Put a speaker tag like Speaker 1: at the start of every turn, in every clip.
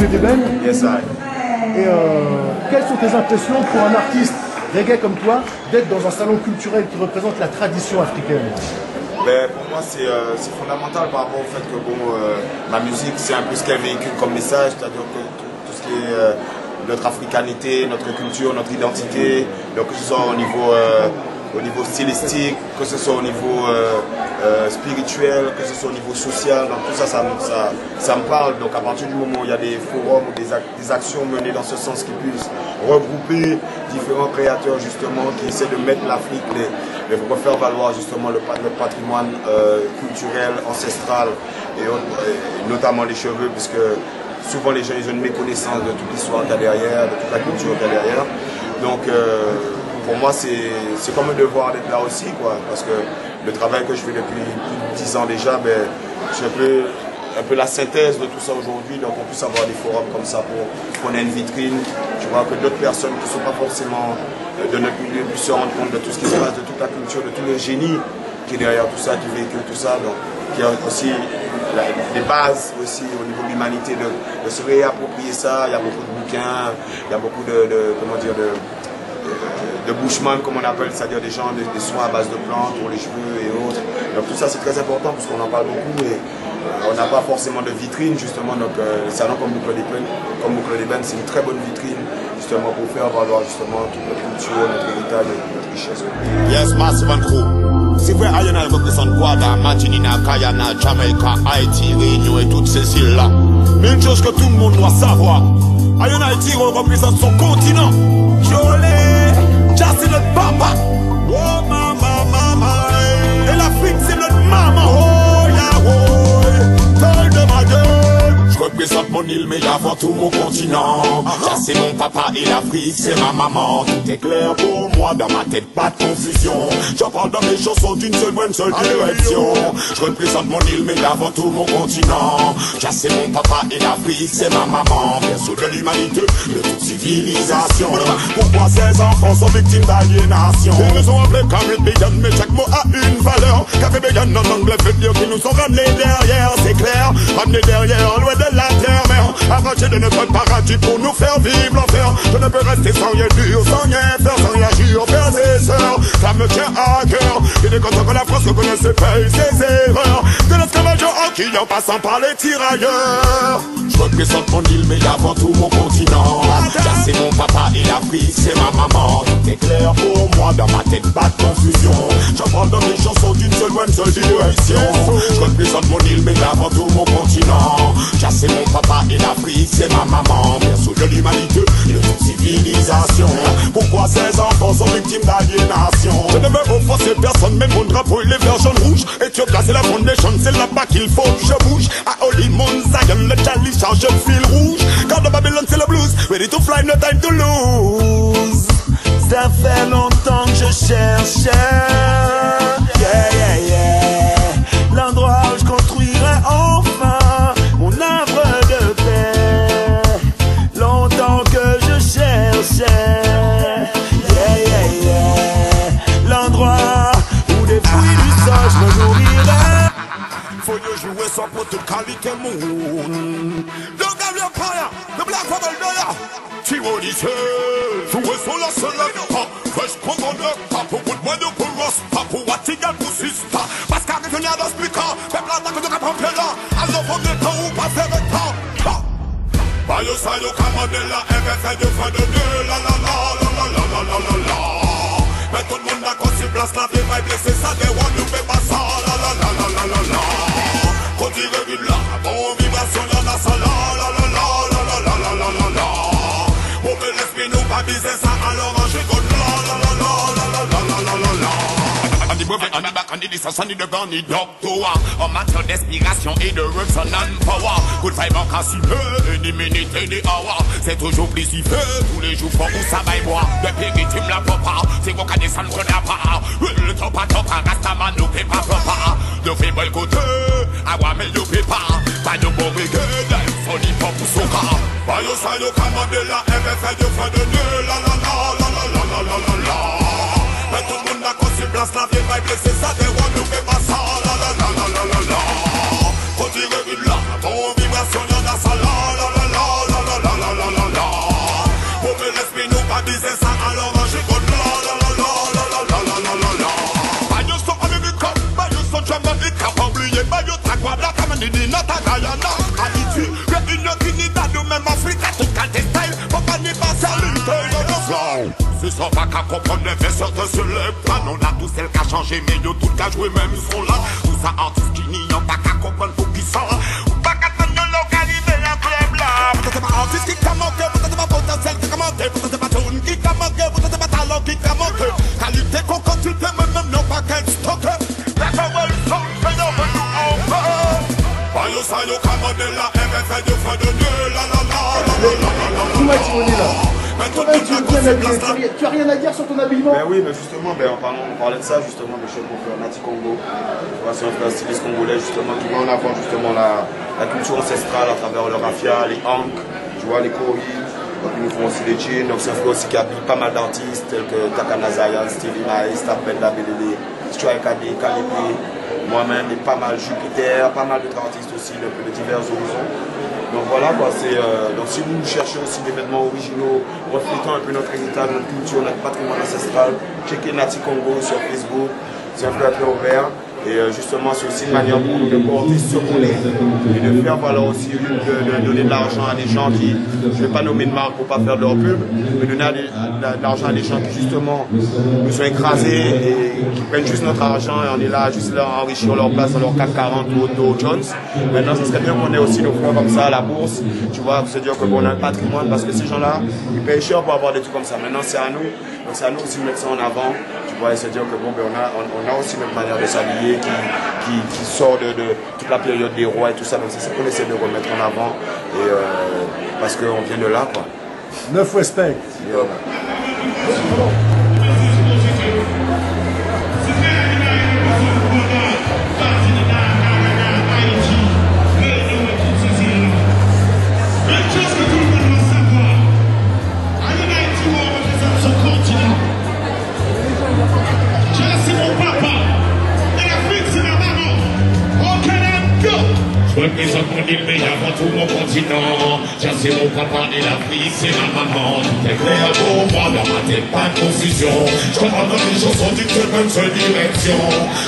Speaker 1: d'Ébène.
Speaker 2: Yes, I.
Speaker 1: Et quelles sont tes impressions pour un artiste reggae comme toi d'être dans un salon culturel qui représente la tradition africaine?
Speaker 2: Ben, pour moi, c'est fondamental par rapport au fait que bon, ma musique, c'est un peu ce qu'elle véhicule comme message, c'est-à-dire que tout ce qui est notre africanité, notre culture, notre identité, donc que ce soit au niveau stylistique, que ce soit au niveau spirituel, que ce soit au niveau social, donc tout ça, ça me parle. Donc à partir du moment où il y a des forums ou des actions menées dans ce sens qui puissent regrouper différents créateurs justement qui essaient de mettre l'Afrique, de refaire valoir justement le patrimoine culturel, ancestral et notamment les cheveux, puisque souvent les gens ils ont une méconnaissance de toute l'histoire qu'il y a derrière, de toute la culture qu'il y a derrière. Donc pour moi c'est comme un devoir d'être là aussi, quoi, parce que le travail que je fais depuis plus de 10 ans déjà, ben, j'ai un peu la synthèse de tout ça aujourd'hui, donc on puisse avoir des forums comme ça pour qu'on ait une vitrine, tu vois, que d'autres personnes qui ne sont pas forcément de notre milieu puissent se rendre compte de tout ce qui se passe, de toute la culture, de tout le génie qui est derrière tout ça, qui véhicule tout ça, donc qui a aussi des bases aussi au niveau de l'humanité de se réapproprier ça. Il y a beaucoup de bouquins, il y a beaucoup de bushman, comme on appelle, c'est-à-dire des gens, des soins à base de plantes pour les cheveux et autres. Donc tout ça c'est très important parce qu'on en parle beaucoup et on n'a pas forcément de vitrine justement. Donc le salon comme Boucle d'Ébène, c'est une très bonne vitrine justement pour faire valoir justement toute notre culture, notre héritage et notre richesse.
Speaker 3: Yes, Massive and Crew. C'est vrai, Ayana représente Guada, Martinique, Guyana, Jamaica, Haïti, Réunion et toutes ces îles-là. Mais une chose que tout le monde doit savoir, Ayana Haïti représente son continent. Jolé, ça c'est notre papa. Oh maman, maman. Et l'Afrique c'est notre maman. Oh yeah, oh. Taille de ma gueule. Je représente mon île mais avant tout mon continent. Ça c'est mon papa et l'Afrique c'est ma maman. Tout est clair pour moi dans ma tête, pas de confusion. J'en parle dans mes chansons d'une seule direction. Je représente mon île mais avant tout mon continent. Ça c'est mon papa et l'Afrique c'est ma maman. Berceau de l'humanité, de toute civilisation. Pourquoi ces enfants sont victimes d'aliénation? Ils nous ont appelés Caribbean mais chaque mot a une valeur. Caribbean en anglais veut dire qu'ils nous sont ramenés derrière. C'est clair, ramenés derrière, loin de la terre-mère, arrachés de notre paradis pour nous faire vivre l'enfer. Je ne peux rester sans rien dire, sans rien faire, sans réagir, frères et sœurs. Ça me tient à cœur. Il est content que la France reconnaisse et paye ses erreurs. De l'esclavage en qui en passant par les tirailleurs. Je représente mon île mais avant tout mon continent. Ça c'est mon papa et l'Afrique c'est ma maman. Tout est clair pour moi dans ma tête, pas de confusion. J'en parle dans mes chansons d'une seule direction. Je représente mon île mais avant tout mon continent. Ça c'est mon papa et l'Afrique c'est ma maman. Berceau de l'humanité, de toute civilisation. Pourquoi ces enfants sont victimes d'aliénation? Je ne veux offenser personne, mais mon drapeau il est vert, jaune, rouge. Ethiopia c'est la foundation, c'est là-bas qu'il faut que je bouge. À Holy Mount Zion, le Charlie charge le fil rouge. Quand de Babylone c'est le blues, ready to fly, no time to lose. Ça fait longtemps que je cherche, yeah, yeah, yeah, l'endroit où je construirai enfin mon œuvre de paix. Longtemps que je cherchais, yeah, yeah, yeah, l'endroit où des fruits du sol je me nourrirai. Faut de jouer sans pour toute qualité monde. Don't have your fire, the black bubble dollar. Tyrolise, jouer sur la seule pas. Fresh pour le pas pour bout de moi de pour pas pour Watigal pour Sista. Parce qu'à revenir dans ce piquant, peuple attaque de capon là. Alors faut de temps ou pas faire de temps. Bayo sayo Camanela, MFA de fin de deux, la la la la la la la la la la. Mais tout le monde a qu'on s'y place, la vie va blesser ça, des one nous fait pas ça, la la la la la la la. Quand il revient là, bon vibration y'en a ça, la la la la la la la la la la la. Pour que l'esprit nous pas biser ça, alors manger comme la la la la la la la la la la. On est back, on est distance, on est devant, on est doctorat. En matière d'inspiration et de resonance power. Good vibe en cassime, any minute, any hour. C'est toujours plaisir, tous les jours, pour où ça va y boire. De péritim la papa, c'est qu'on connaît ça, on n'a pas. Le top à top, Rastaman, nous fait pas papa. De fait bon côté, awa mais nous fait pas. Pas de bon reggae, folie pour son cas. Bayo sayo Camanela, MFA de fin de deux, la la la la la la la la la la. Mais tout le monde a qu'on s'y place, la vie va blesser ça, des rois nous fait pas ça, la la la la la la la. Quand il revient là, bon vibration y'en a ça, la la la la la Panidi, not a Guyana, Haïti, Réunion, Trinidad, ou même Afrique, tout qualité style, pour pas n'y pas saluer de flow. Ce sont pas qu'à comprendre les vaisseaux de ce leplan. On a tous celles qui a changé, mais yo tout qu'à jouer, même ils sont là. Tout ça artistes qui n'y ont pas qu'à comprendre pour qui sont. Ou pas qu'à tenir localiser la club là. Peut-être c'est pas artiste qui a manqué, peut-être c'est pas potentiel qui a manqué, peut-être c'est pas tune qui a manqué, peut-être c'est pas talent qui a manqué. Qualité qu'on quantité, même non pas qu'elle stocke. That's how well sound, c'est yo, mais nous on peut. Bayo sa yo kamade la, MFN yo fait de Dieu, la la la la la la la la.
Speaker 1: Où est-ce qu'on est là? Tu as rien à dire sur ton habillement?
Speaker 2: Ben oui, mais justement, on parlait de ça justement, mais je suis pour faire Nati Congo. C'est un frère styliste congolais justement qui met en avant justement la culture ancestrale à travers le raffia, les hanks, tu vois, les kori. Donc ils nous font aussi des jeans. Donc c'est un frère aussi qui habille pas mal d'artistes tels que Takana Zayan, Stevie Nice, Tapenda Belele, Strike AD, Kalipi, moi-même et pas mal Jupiter, pas mal d'autres artistes aussi de divers horizons. Donc voilà quoi, donc si vous cherchez aussi des vêtements originaux, reflétant un peu notre héritage, notre culture, notre patrimoine ancestral, checkez Nati Congo sur Facebook, c'est un frère très ouvert. Et justement, c'est aussi une manière pour nous de porter ce qu'on est et de faire valoir aussi, de donner de l'argent à des gens qui, je ne vais pas nommer de marque pour ne pas faire de leur pub, mais donner de l'argent à des gens qui justement nous sont écrasés et qui prennent juste notre argent et on est là juste là à enrichir leur place dans leur CAC 40 ou Dow Jones. Maintenant, ce serait bien qu'on ait aussi nos frères comme ça à la bourse, tu vois, se dire que bon, on a un patrimoine parce que ces gens-là, ils payent cher pour avoir des trucs comme ça. Maintenant, c'est à nous. Donc c'est à nous aussi de mettre ça en avant, tu vois, et se dire que bon, ben, on a aussi notre manière de s'habiller qui sort de toute la période des rois et tout ça. Donc c'est ça qu'on essaie de remettre en avant, et parce qu'on vient de là, quoi.
Speaker 1: 9 respect.
Speaker 4: Je représente mon île, mais avant tout mon continent. Tiens, c'est mon papa et l'Afrique, c'est ma maman. Tout est clair pour moi, dans ma tête, pas de confusion. Je comprends dans les chansons d'une seule direction.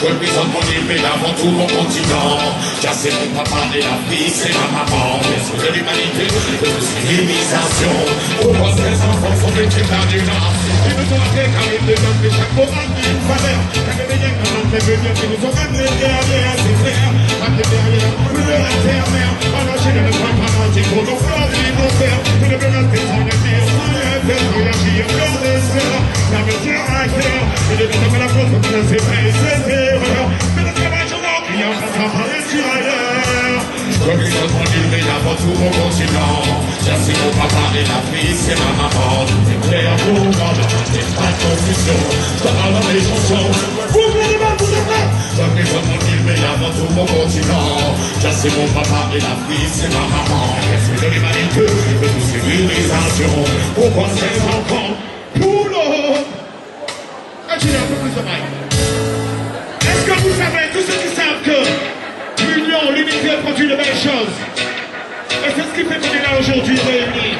Speaker 4: Je représente mon île, mais avant tout mon continent. Tiens, c'est mon papa et l'Afrique, c'est ma maman. L'esprit de l'humanité, de civilisation. Pourquoi ces enfants sont des criminels du genre? Ils nous ont appelés car ils demandent, mais chaque mot a une valeur. Car les meilleurs quand les venus qui nous ont ramenés derrière, c'est clair. Ramenés derrière, la terre mère, alors j'ai le point pendant qu'il faut nos frères et nos pères, tout le bien fait sans la terre, sans le faire réagir, comme des sœurs, la mesure à cœur, et les gens de la faute, comme c'est vrai, c'est erreur, mais le travail sur l'or, qui en passe à parler sur ailleurs. Comme ils sont tranquilles, mais avant tout mon continent, tiens c'est mon papa et l'Afrique, c'est ma maman, tout est clair pour moi, c'est pas de confusion, je parle dans les chansons, vous venez pas, vous êtes là. Comme ils sont tranquilles, mais avant tout mon continent, tiens c'est mon papa et l'Afrique, c'est ma maman, l'esprit de l'humanité, de toute civilisation, pourquoi ces enfants, pour l'eau. Continuez un peu plus de maille. Est-ce que vous savez, tous ceux qui savent que l'union, l'unité produit de belles choses? Et c'est ce qui fait qu'on est là aujourd'hui réunis.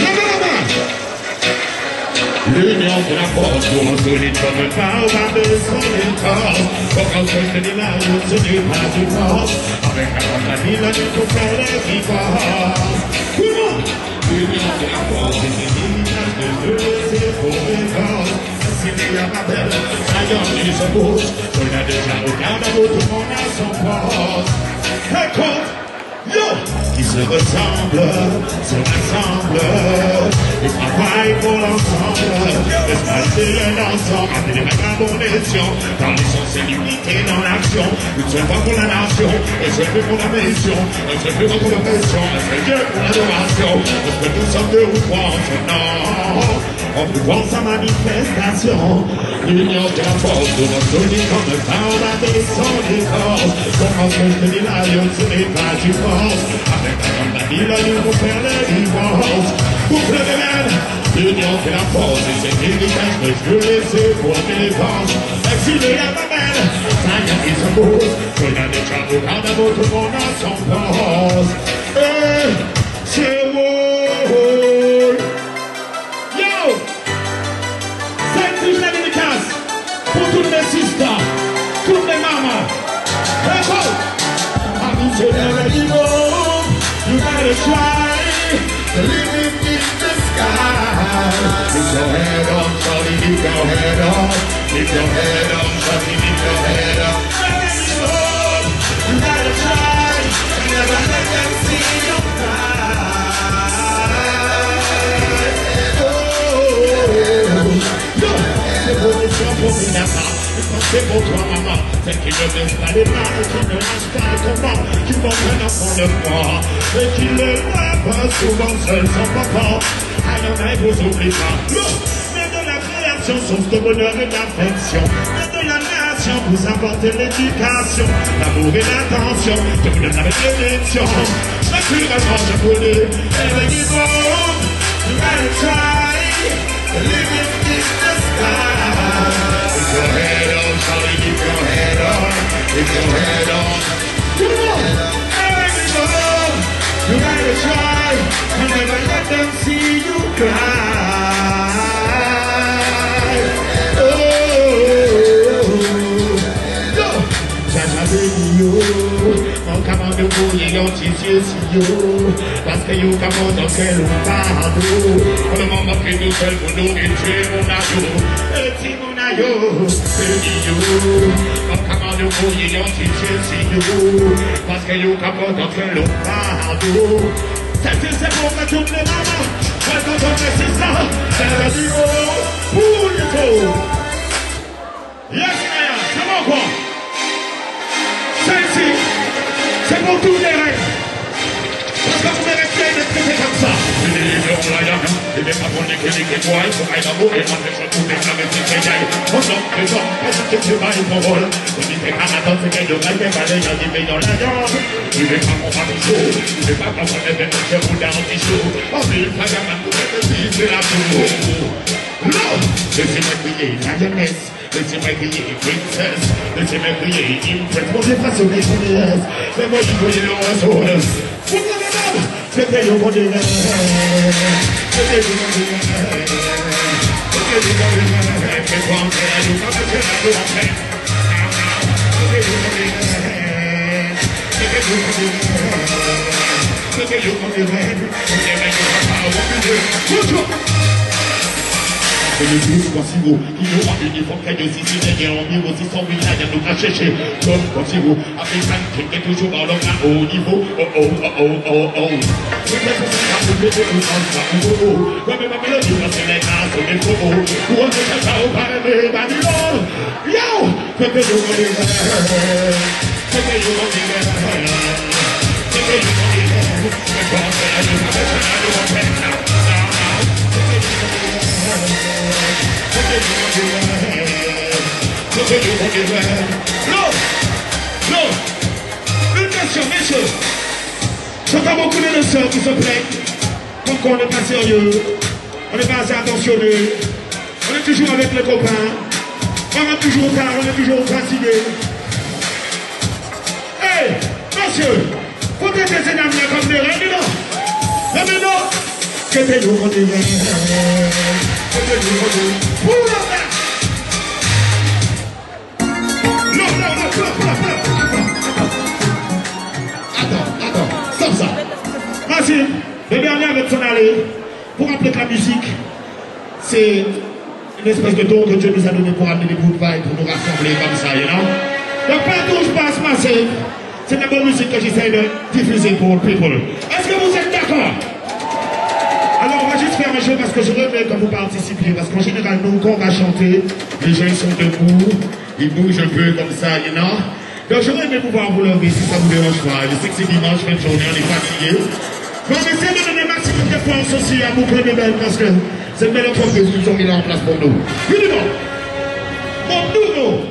Speaker 4: Levez la main. L'union de la force pour un solide comme un baobab de son écorce. Pour qu'un seul de l'image, ce n'est pas du force. Avec la compagnie, la lutte pour faire les ripoches. Tout le monde. L'union de la force, c'est l'image de Dieu, c'est pour les corps. C'est à ma belle, ailleurs il se bouge. On a déjà regardé où tout le monde a son poste. Écoute, yo! Ils se ressemblent, se rassemblent. Ils travaillent pour l'ensemble. Espacez l'ensemble, amenez les mains à mon nation. Dans l'essence et l'unité dans l'action. Une seule fois pour la nation, un seul but pour la mission. Un seul but contre l'oppression, un seul Dieu pour l'adoration. Parce que nous sommes deux ou trois en son nom. En trouvant sa manifestation, l'union de la force de notre solide comme le temps à descendre des corps. Comment que je te dis la lion, ce n'est pas du force. Avec la grande famille, la lion pour faire les divorces. Boucle de l'aile, l'union fait la force. Et c'est l'héritage que je veux laisser pour mes venges. Exilé à ma mère, ça y a qui se pose. Regarde les chapeaux, garde à votre monde à son poste. Et c'est beau. C'est la dédicace pour toutes les sisters, toutes les mamans. So never give up. You gotta try. Living in the sky. Keep your head up, Charlie, keep your head up. Keep your head up, Charlie, keep your head up. Never give up. You gotta try. Never let them see you cry. C'est pour toi maman, c'est qui ne laisse pas les mains, qui ne lâche pas le combat, qui m'emmène en fond de moi, et qui ne voit pas souvent seul sans papa. Alors ne vous oublie pas, mais de la création, source de bonheur et d'affection, mais de la nation, vous apportez l'éducation, l'amour et l'attention, je vous donne avec l'élection. Naturellement je vous dis, every give up, you gotta try, living in the sky. Keep your head on, Charlie, keep your head on, keep your head on. Come on, every give up, you gotta try, and never let them see you cry. On commande pour les gentils parce que you commande dans quel on parle. On ne m'en plus tout seul pour nous et tuer mon aïe. Et si mon aïe, on commande pour les gentils parce que you commande dans quel on parle. C'est pour que toutes les mamans, quand on fait ça, c'est la vie pour les faux. Yes, Naya, c'est bon quoi? Celle-ci, c'est pour tous les rêves. Parce que vous méritez d'être traités comme ça. Il est dans la yaka, il est pas pour les cliniques et toi, il faut aille d'amour et m'empêche tout déclamer ses créailles. On sort les hommes, parce que tu vas y pour rôle. On dit que Canada, c'est qu'elle devrait y aller, il y a des pays dans la viande. Il est pas mon pari chaud, il est pas comme ça, il est je roule dans l'anti-chaud. On dit que la gamme, c'est la tour. Non, laissez-moi crier la jeunesse. Laissez-moi crier princesse, laissez-moi crier impress. Mon Dieu, pas sur les journalistes, mais moi je voulais le réseau. Vous voulez même, c'était le bon délai. C'était le bon délai. C'était le bon délai. Mais quoi en fait, je crois que c'est la bonne affaire. C'était le bon délai. C'était le bon délai. C'était le bon délai. C'était le bon délai. Et le plus possible, qui aura uniforme qu'à de 6 et environ 600 000 à nous à chercher. Comme possible, African qui est toujours dans le plan haut niveau. Oh oh oh oh oh oh. C'est que c'est ça, vous mettez tout ça, oh oh oh. Comme ma mélodie, c'est les gars, c'est les faux. Pour on est ça, on parle de Babylone. Yo! C'est que je m'en dis, c'est que je m'en dis, c'est que je m'en dis, mais bon, c'est la chose, c'est la chose, non, non, une question, messieurs. J'entends beaucoup de sœurs qui se plaignent, comme qu'on n'est pas sérieux, on n'est pas assez attentionné, on est toujours avec les copains, on est toujours tard, on est toujours fatigué. Hey, monsieur, faut être des amis comme des règles, non? Non, mais non, que t'es nous, on est bien. Pour la Attends, stop ça. Merci. Le dernier avec son allée, pour rappeler que la musique, c'est une espèce de don que Dieu nous a donné pour amener des good vibes, pour nous rassembler comme ça, you know? Donc partout où je passe, Massive, c'est la bonne musique que j'essaie de diffuser pour le people. Est-ce que vous êtes d'accord? Alors on va juste faire un jeu parce que je remets quand vous participiez, parce qu'en général, nous, quand on va chanter, les gens ils sont debout, ils bougent un peu comme ça, you know? Donc j'aurais aimé pouvoir vous lever si ça vous dérange pas. Je sais que c'est dimanche, fin de journée, on est fatigué. Mais on essaie de donner maximum de force aussi à Boucle de Belle parce que c'est une belle entreprise qu'ils ont mis en place pour nous. Évidemment, pour nous,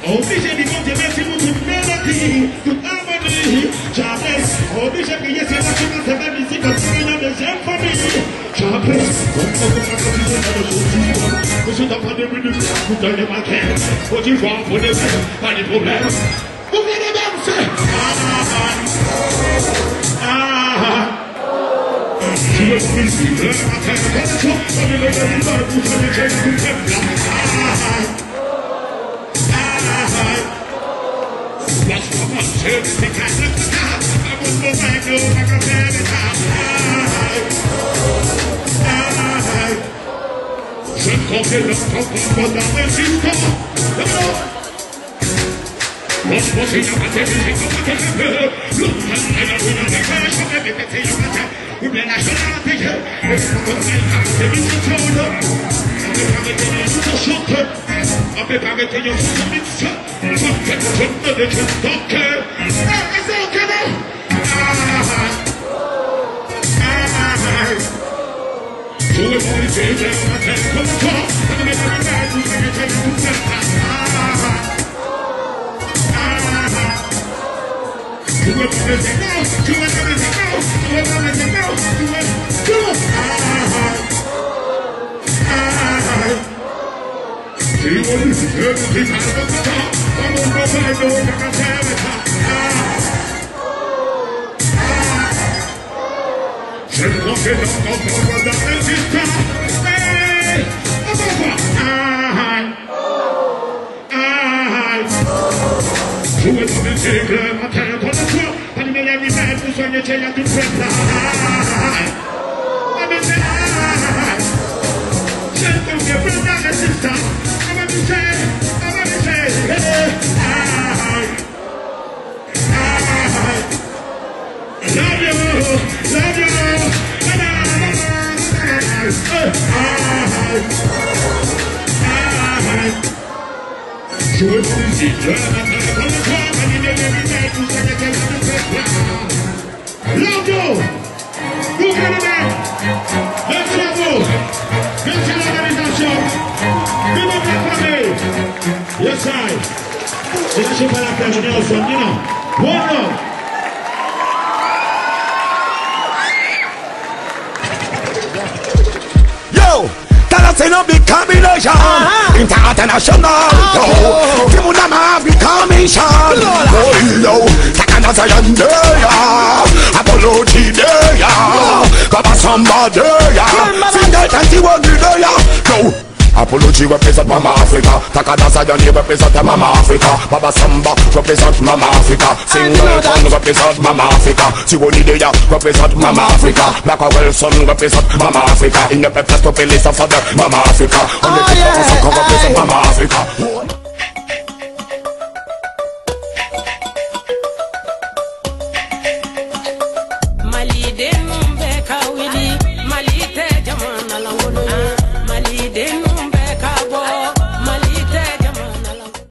Speaker 4: Obligé de compter merci pour toute mélodie, toute harmonie. Jamais obligé de prier, c'est moi qui m'a fait la musique comme si il y a des symphonies. Jamais je suis dans pas de minutes, vous donnez ma tête. Faut tu voir, pour des pas de problème. Vous venez même, c'est tu veux plus vivre le matin, comme ça, on est le même temps, vous savez que je vous aime là. Je comptais le temps dans le résistant. Moi, je pense qu'il y a pas de musique comme ça, je peux. L'autre, elle a vu dans les cœurs, je vais répéter le matin. Ou bien la chanter, et je peux pas arrêter les chansons. On peut pas arrêter les chansons. On peut pas arrêter les chansons. Je ne veux ton cœur. Je veux poliser le matin comme toi. On ne met pas de mal, vous savez que tout ça. Tu veux pas me dire non, tu veux pas me dire non, tu veux pas me dire non, tu veux tout. Tu veux me dire pas de temps, on ne peut pas nous faire ça. Je ne comprends pas dans les histoires. Hey, on va voir. Je veux pas me dire le matin comme toi. Allumer la lumière pour soigner tes yeux toute faite là. Je ne comprends pas dans les histoires. On va me dire. Love you, love you. Je veux plus vite le matin comme toi, animer les lumières, tout ça, quelqu'un de fait là. L'audio, ouvrez les mains, merci à vous, merci à l'organisation, vive la famille, yes I, et lâchez pas la flèche, on est ensemble, non, one love.
Speaker 3: C'est no big combination international. Tribunal big commission. Oh yo, Takana Zayandeya, Apollo Chideya, Kabasamba Deya, Single Tanti Wagideya. Go. Apology represent Mama Africa. Takada Sayani represent Mama Africa. Baba Samba represent Mama Africa. Singleton represent Mama Africa. Siwoni Deya represent Mama Africa. Black Wilson represent Mama Africa. Il ne peut pas stopper les enfants de Mama Africa. On est tous ensemble represent Mama Africa.